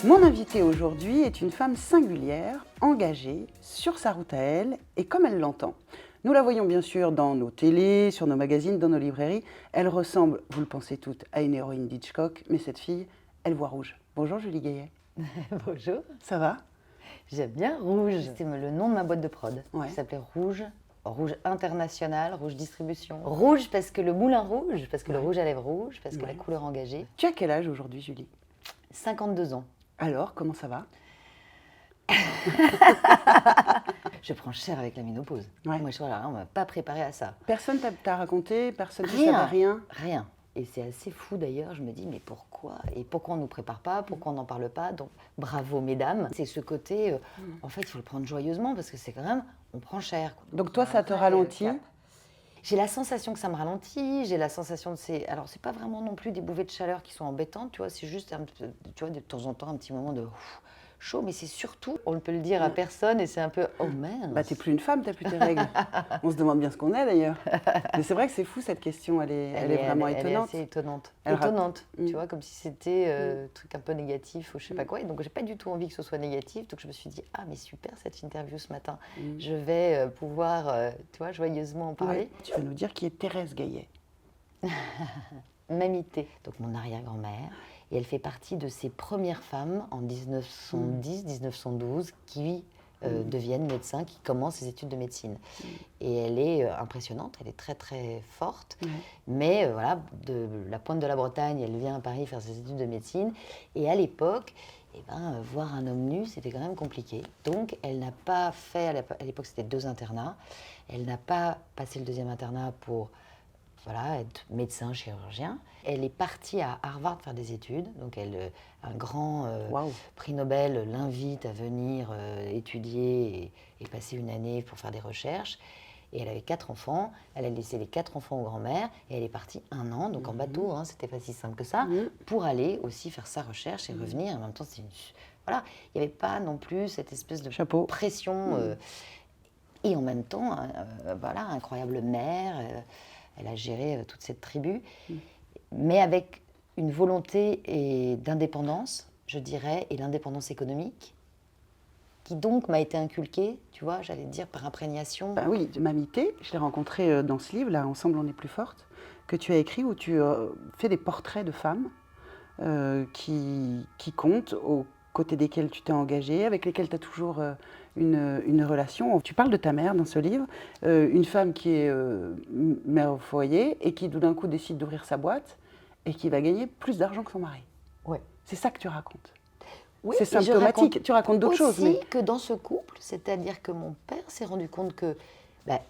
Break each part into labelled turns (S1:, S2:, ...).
S1: Mon invitée aujourd'hui est une femme singulière, engagée, sur sa route à elle et comme elle l'entend. Nous la voyons bien sûr dans nos télés, sur nos magazines, dans nos librairies. Elle ressemble, vous le pensez toutes, à une héroïne d'Hitchcock, mais cette fille, elle voit rouge. Bonjour Julie Gaillet.
S2: Bonjour.
S1: Ça va?
S2: J'aime bien Rouge. C'était le nom de ma boîte de prod.
S1: Ouais.
S2: Qui s'appelait Rouge. Rouge International, Rouge Distribution. Rouge parce que le moulin rouge, parce que le rouge à lèvres rouge, parce que la couleur engagée.
S1: Tu as quel âge aujourd'hui, Julie?
S2: 52 ans.
S1: Alors, comment ça va?
S2: Je prends cher avec la ménopause.
S1: Ouais.
S2: Moi, on ne m'a pas préparé à ça.
S1: Personne t'a raconté, personne ne
S2: Rien.
S1: savait rien?
S2: Rien. Et c'est assez fou d'ailleurs, je me dis, mais pourquoi? Et pourquoi on ne nous prépare pas? Pourquoi on n'en parle pas? Donc, bravo mesdames. C'est ce côté, en fait, il faut le prendre joyeusement parce que c'est quand même, on prend cher.
S1: Donc toi, ça te ralentit?
S2: J'ai la sensation que ça me ralentit, j'ai la sensation de ces... Alors, c'est pas vraiment non plus des bouffées de chaleur qui sont embêtantes, tu vois, c'est juste, tu vois, de temps en temps, un petit moment de chaud, mais c'est surtout, on ne peut le dire à personne, et c'est un peu, oh merde.
S1: Bah, t'es plus une femme, t'as plus tes règles. On se demande bien ce qu'on est d'ailleurs. Mais c'est vrai que c'est fou cette question, elle est vraiment étonnante.
S2: Elle est assez étonnante. Tu vois, comme si c'était un truc un peu négatif ou je sais pas quoi. Et donc, j'ai pas du tout envie que ce soit négatif. Donc, je me suis dit, ah, mais super cette interview ce matin. Je vais pouvoir, tu vois, joyeusement en parler.
S1: Ouais. Tu vas nous dire qui est Thérèse Gaillet.
S2: Mamité, donc mon arrière-grand-mère. Et elle fait partie de ces premières femmes en 1910-1912 qui deviennent médecins, qui commencent ses études de médecine. Et elle est impressionnante, elle est très très forte. Mais voilà, de la pointe de la Bretagne, elle vient à Paris faire ses études de médecine. Et à l'époque, voir un homme nu, c'était quand même compliqué. Donc elle n'a pas fait, à l'époque c'était 2 internats, elle n'a pas passé le 2e internat pour... Voilà, être médecin, chirurgien. Elle est partie à Harvard faire des études. Donc, un grand prix Nobel l'invite à venir étudier et passer une année pour faire des recherches. Et elle avait 4 enfants. Elle a laissé les 4 enfants aux grands-mères. Et elle est partie 1 an, donc en bateau, hein, c'était pas si simple que ça, pour aller aussi faire sa recherche et revenir. En même temps, voilà, il n'y avait pas non plus cette espèce de pression. Et en même temps, voilà, incroyable mère. Elle a géré toute cette tribu, mais avec une volonté d'indépendance, je dirais, et l'indépendance économique, qui donc m'a été inculquée, tu vois, j'allais dire par imprégnation.
S1: Ben oui, Mamité, je l'ai rencontrée dans ce livre, là, Ensemble on est plus fortes, que tu as écrit, où tu fais des portraits de femmes qui comptent, aux côtés desquelles tu t'es engagée, avec lesquelles tu as toujours une relation. Tu parles de ta mère dans ce livre, une femme qui est mère au foyer et qui, tout d'un coup, décide d'ouvrir sa boîte et qui va gagner plus d'argent que son mari.
S2: Ouais.
S1: C'est ça que tu racontes.
S2: Oui,
S1: c'est symptomatique. Tu racontes d'autres choses.
S2: Mais que dans ce couple, c'est-à-dire que mon père s'est rendu compte que,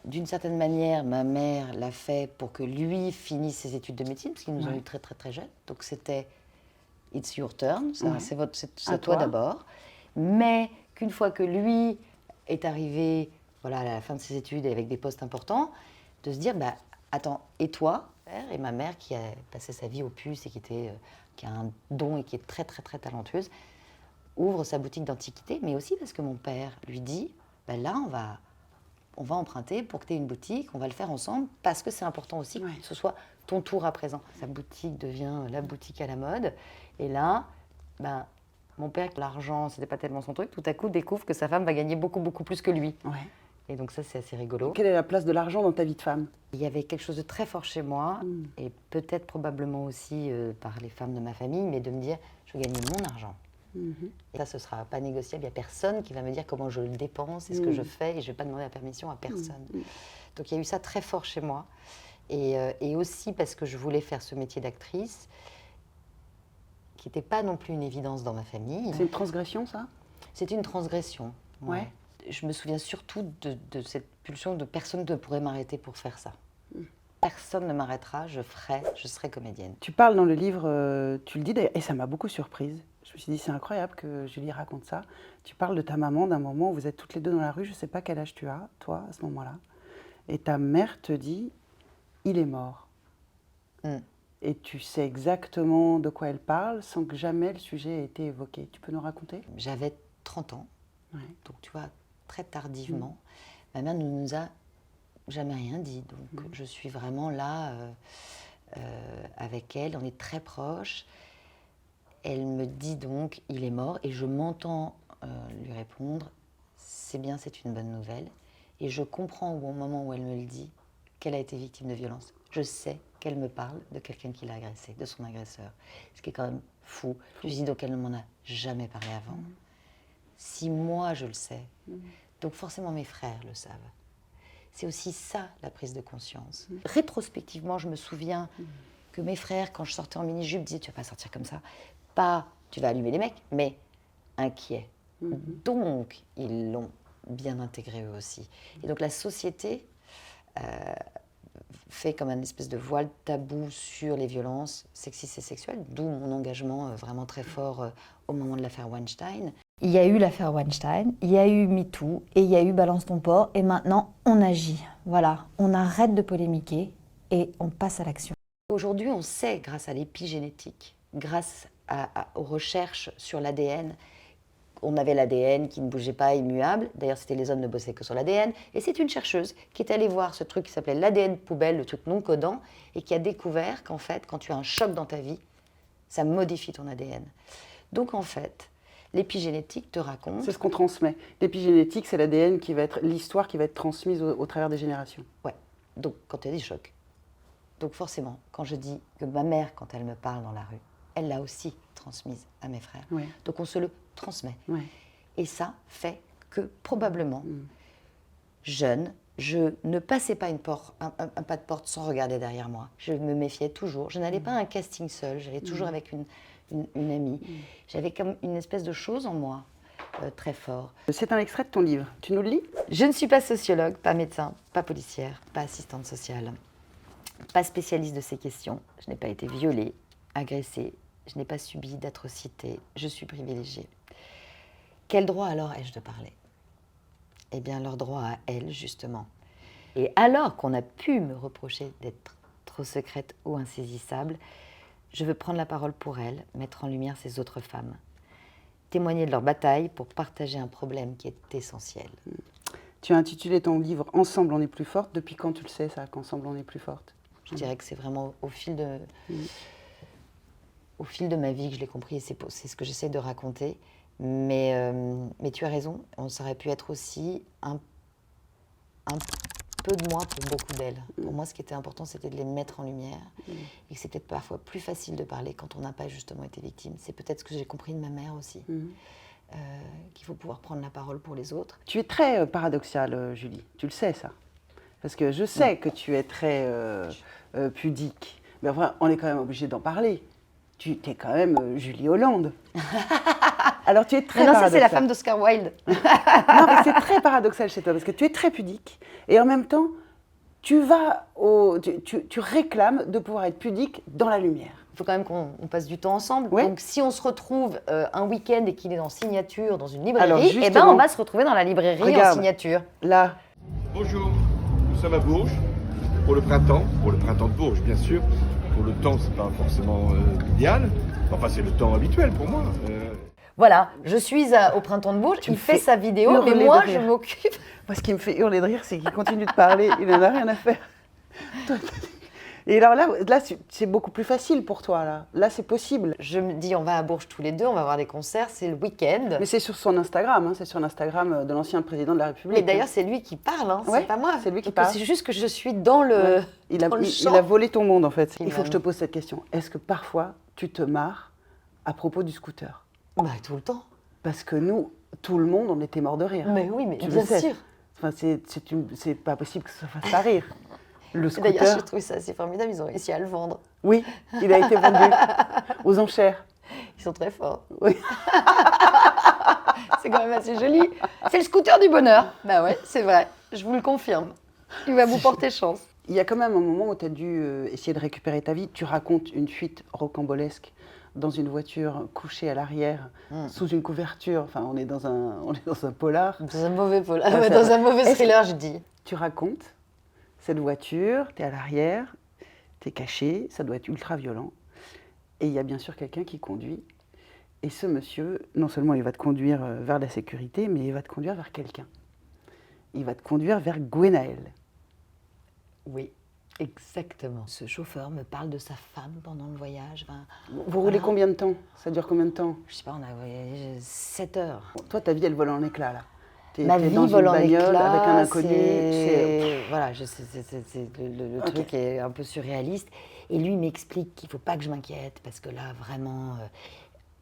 S2: d'une certaine manière, ma mère l'a fait pour que lui finisse ses études de médecine, parce qu'ils nous ont eu très très très jeunes. Donc c'était it's your turn, c'est à toi d'abord. Mais qu'une fois que lui est arrivé, voilà, à la fin de ses études et avec des postes importants, de se dire, attends, et toi? Et ma mère qui a passé sa vie au puce et qui a un don et qui est très très très talentueuse, ouvre sa boutique d'antiquité, mais aussi parce que mon père lui dit, là on va emprunter pour que tu aies une boutique, on va le faire ensemble, parce que c'est important aussi que ce soit ton tour à présent. Sa boutique devient la boutique à la mode, et là, mon père, l'argent, c'était pas tellement son truc, tout à coup découvre que sa femme va gagner beaucoup beaucoup plus que lui.
S1: Ouais.
S2: Et donc ça, c'est assez rigolo.
S1: Quelle est la place de l'argent dans ta vie de femme?
S2: Il y avait quelque chose de très fort chez moi, et peut-être probablement aussi par les femmes de ma famille, mais de me dire, je veux gagner mon argent. Et ça, ce ne sera pas négociable. Il n'y a personne qui va me dire comment je le dépense et ce que je fais, et je ne vais pas demander la permission à personne. Donc il y a eu ça très fort chez moi. Et aussi parce que je voulais faire ce métier d'actrice, qui n'était pas non plus une évidence dans ma famille.
S1: C'est une transgression, ça?
S2: C'est une transgression.
S1: Ouais.
S2: Je me souviens surtout de cette pulsion de personne ne pourrait m'arrêter pour faire ça. Personne ne m'arrêtera, je serai comédienne.
S1: Tu parles dans le livre, tu le dis d'ailleurs, et ça m'a beaucoup surprise. Je me suis dit, c'est incroyable que Julie raconte ça. Tu parles de ta maman d'un moment où vous êtes toutes les deux dans la rue, je ne sais pas quel âge tu as, toi, à ce moment-là. Et ta mère te dit, il est mort. Et tu sais exactement de quoi elle parle sans que jamais le sujet ait été évoqué. Tu peux nous raconter?
S2: J'avais 30 ans, donc tu vois, très tardivement. Ma mère ne nous a jamais rien dit, donc je suis vraiment là avec elle, on est très proches. Elle me dit donc, il est mort, et je m'entends lui répondre, c'est bien, c'est une bonne nouvelle. Et je comprends au moment où elle me le dit qu'elle a été victime de violence. Je sais qu'elle me parle de quelqu'un qui l'a agressée, de son agresseur. Ce qui est quand même fou. Je me dis donc elle ne m'en a jamais parlé avant. Si moi je le sais, donc forcément mes frères le savent. C'est aussi ça la prise de conscience. Rétrospectivement, je me souviens que mes frères, quand je sortais en mini-jupe, disaient tu vas pas sortir comme ça. Pas tu vas allumer les mecs, mais inquiets. Donc ils l'ont bien intégré eux aussi. Et donc la société fait comme un espèce de voile tabou sur les violences sexistes et sexuelles, d'où mon engagement vraiment très fort au moment de l'affaire Weinstein.
S3: Il y a eu l'affaire Weinstein, il y a eu MeToo et il y a eu Balance ton porc et maintenant on agit. Voilà, on arrête de polémiquer et on passe à l'action.
S2: Aujourd'hui, on sait, grâce à l'épigénétique, grâce aux recherches sur l'ADN, on avait l'ADN qui ne bougeait pas, immuable. D'ailleurs, c'était les hommes ne bossaient que sur l'ADN. Et c'est une chercheuse qui est allée voir ce truc qui s'appelait l'ADN poubelle, le truc non codant, et qui a découvert qu'en fait, quand tu as un choc dans ta vie, ça modifie ton ADN. Donc en fait, l'épigénétique te raconte...
S1: C'est ce qu'on transmet. L'épigénétique, c'est l'ADN qui va être l'histoire qui va être transmise au travers des générations.
S2: Ouais. Donc quand tu as des chocs. Donc forcément, quand je dis que ma mère, quand elle me parle dans la rue, elle l'a aussi transmise à mes frères.
S1: Ouais.
S2: Donc on se le transmet.
S1: Ouais.
S2: Et ça fait que probablement, jeune, je ne passais pas un pas de porte sans regarder derrière moi. Je me méfiais toujours. Je n'allais pas à un casting seul, j'allais toujours avec une amie. J'avais comme une espèce de chose en moi très fort.
S1: C'est un extrait de ton livre. Tu nous le lis ?
S2: Je ne suis pas sociologue, pas médecin, pas policière, pas assistante sociale, pas spécialiste de ces questions. Je n'ai pas été violée, agressée, je n'ai pas subi d'atrocités, je suis privilégiée. Quel droit alors ai-je de parler ? Eh bien, leur droit à elles, justement. Et alors qu'on a pu me reprocher d'être trop secrète ou insaisissable, je veux prendre la parole pour elles, mettre en lumière ces autres femmes, témoigner de leur bataille pour partager un problème qui est essentiel.
S1: Tu as intitulé ton livre « Ensemble on est plus forte ». Depuis quand tu le sais, ça, qu'ensemble on est plus forte ?
S2: Je dirais que c'est vraiment au fil de ma vie que je l'ai compris, et c'est ce que j'essaie de raconter. Mais tu as raison, ça aurait pu être aussi un peu de moi pour beaucoup d'elles. Pour moi, ce qui était important, c'était de les mettre en lumière. Et que c'était parfois plus facile de parler quand on n'a pas justement été victime. C'est peut-être ce que j'ai compris de ma mère aussi. Qu'il faut pouvoir prendre la parole pour les autres.
S1: Tu es très paradoxale, Julie. Tu le sais, ça. Parce que je sais que tu es très pudique. Mais enfin, on est quand même obligé d'en parler. Tu es quand même Julie Hollande. Alors tu es très paradoxale.
S2: Ça c'est la femme d'Oscar Wilde.
S1: Non, mais c'est très paradoxal chez toi, parce que tu es très pudique, et en même temps, tu réclames de pouvoir être pudique dans la lumière.
S2: Il faut quand même qu'on passe du temps ensemble.
S1: Ouais.
S2: Donc si on se retrouve un week-end et qu'il est en signature dans une
S1: Alors,
S2: librairie, eh ben, on va se retrouver dans la librairie
S1: regarde,
S2: en signature.
S1: Là,
S4: Bonjour, nous sommes à Bourges pour le printemps de Bourges bien sûr. Pour le temps, c'est pas forcément idéal. Enfin, c'est le temps habituel pour moi.
S2: Voilà, je suis au printemps de Bourges, il fait sa vidéo, mais
S1: hurler
S2: moi
S1: de
S2: je
S1: rire.
S2: m'occupe.
S1: moi, ce qui me fait hurler de rire, c'est qu'il continue de parler, il n'en a rien à faire. Et alors là c'est beaucoup plus facile pour toi, là. Là, c'est possible.
S2: Je me dis, on va à Bourges tous les deux, on va voir des concerts, c'est le week-end.
S1: Mais c'est sur son Instagram, hein, c'est sur l'Instagram de l'ancien président de la République.
S2: Mais d'ailleurs, c'est lui qui parle, hein,
S1: Ouais,
S2: c'est pas moi.
S1: c'est lui qui
S2: Donc,
S1: parle.
S2: C'est juste que je suis dans le,
S1: Ouais. Il
S2: dans le champ.
S1: a volé ton monde, en fait. Il faut que je te
S2: Finalement.
S1: pose cette question. Est-ce que parfois, tu te marres à propos du scooter ?
S2: Bah, tout le temps.
S1: Parce que nous, tout le monde, on était mort de rire.
S2: Mais oui, mais
S1: Tu le
S2: bien
S1: sais.
S2: sûr.
S1: Enfin, c'est pas possible que ça fasse pas rire. Le
S2: Et d'ailleurs,
S1: scooter,
S2: j'ai trouvé ça assez formidable, ils ont réussi à le vendre.
S1: oui, il a été vendu aux enchères.
S2: Ils sont très forts.
S1: Oui.
S2: C'est quand même assez joli. C'est le scooter du bonheur. Bah ouais, c'est vrai, je vous le confirme. Il va vous porter chance.
S1: Il y a quand même un moment où tu as dû essayer de récupérer ta vie. Tu racontes une fuite rocambolesque dans une voiture couchée à l'arrière, sous une couverture. Enfin, on est dans un polar.
S2: Dans un mauvais
S1: Ouais,
S2: dans un mauvais thriller, je dis.
S1: Tu racontes cette voiture, tu es à l'arrière, tu es caché, ça doit être ultra violent. Et il y a bien sûr quelqu'un qui conduit. Et ce monsieur, non seulement il va te conduire vers la sécurité, mais il va te conduire vers quelqu'un. Il va te conduire vers Gwenaël.
S2: Oui. Exactement. Ce chauffeur me parle de sa femme pendant le voyage. Enfin,
S1: Vous roulez combien de temps? Ça dure combien de temps?
S2: je sais pas, on a voyagé 7 heures.
S1: Bon, toi, ta vie, elle vole en éclats, là.
S2: Ma
S1: T'es
S2: vie
S1: dans
S2: vole
S1: une
S2: en
S1: bagnole
S2: éclats,
S1: avec un inconnu.
S2: Voilà, le
S1: Ok.
S2: truc est un peu surréaliste. Et lui m'explique qu'il ne faut pas que je m'inquiète parce que là, vraiment,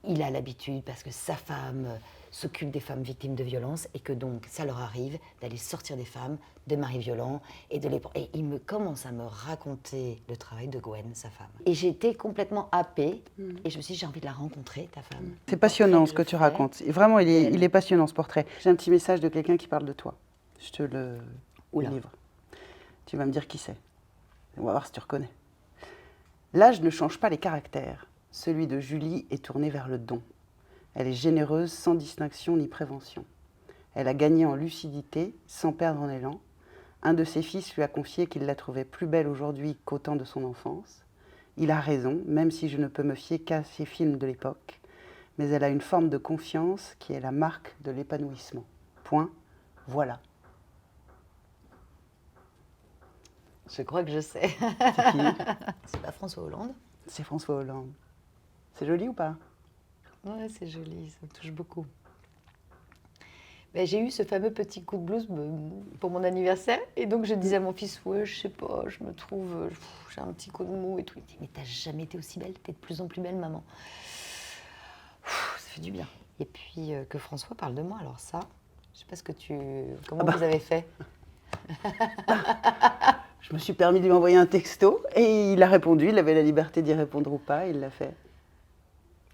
S2: il a l'habitude, parce que sa femme s'occupe des femmes victimes de violences et que donc ça leur arrive d'aller sortir des femmes, de maris violents et et il me commence à me raconter le travail de Gwen, sa femme. Et j'étais complètement happée et je me suis dit, j'ai envie de la rencontrer, ta femme.
S1: C'est passionnant ce
S2: je
S1: que tu
S2: fais.
S1: racontes. Et vraiment, il
S2: Elle.
S1: est passionnant ce portrait. J'ai un petit message de quelqu'un qui parle de toi. Je te le
S2: Oula.
S1: livre. Tu vas me dire qui c'est. On va voir si tu reconnais. L'âge ne change pas les caractères. Celui de Julie est tourné vers le don. Elle est généreuse sans distinction ni prévention. Elle a gagné en lucidité sans perdre en élan. Un de ses fils lui a confié qu'il la trouvait plus belle aujourd'hui qu'au temps de son enfance. Il a raison, même si je ne peux me fier qu'à ces films de l'époque. Mais elle a une forme de confiance qui est la marque de l'épanouissement. Point. Voilà.
S2: Je crois que je sais.
S1: C'est qui?
S2: C'est pas François Hollande?
S1: C'est François Hollande. C'est joli ou pas?
S2: Ouais, c'est joli, ça me touche beaucoup. Ben, j'ai eu ce fameux petit coup de blues pour mon anniversaire et donc je disais à mon fils, ouais, je sais pas, je me trouve, j'ai un petit coup de mou et tout. Il me dit, mais t'as jamais été aussi belle, t'es de plus en plus belle, maman. Ça fait du bien. Et puis que François parle de moi, alors ça, je sais pas comment vous avez fait.
S1: Je me suis permis de lui envoyer un texto et il a répondu. Il avait la liberté d'y répondre ou pas, il l'a fait.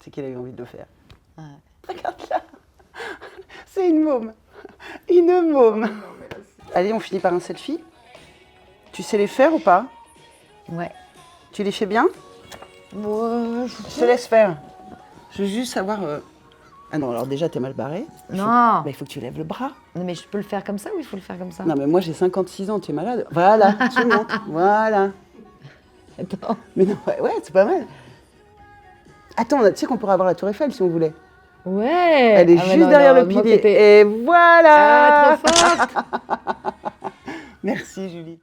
S1: C'est qu'il a eu envie de le faire.
S2: Ouais.
S1: Regarde là. C'est une môme. Une môme. Allez, on finit par un selfie. Tu sais les faire ou pas?
S2: Ouais.
S1: Tu les fais bien?
S2: Ouais,
S1: Je te laisse faire. Je veux juste savoir... Ah non, alors déjà, t'es mal barré.
S2: Non.
S1: Il faut que tu lèves le bras.
S2: Non, mais je peux le faire comme ça ou il faut le faire comme ça?
S1: Non, mais moi, j'ai 56 ans, tu es malade. Voilà, tu montes. Voilà.
S2: Attends.
S1: Mais non, ouais, c'est pas mal. Attends, tu sais qu'on pourrait avoir la Tour Eiffel si on voulait.
S2: Ouais.
S1: Elle est juste derrière le pilier. Et voilà.
S2: Ah, trop forte.
S1: Merci, Julie.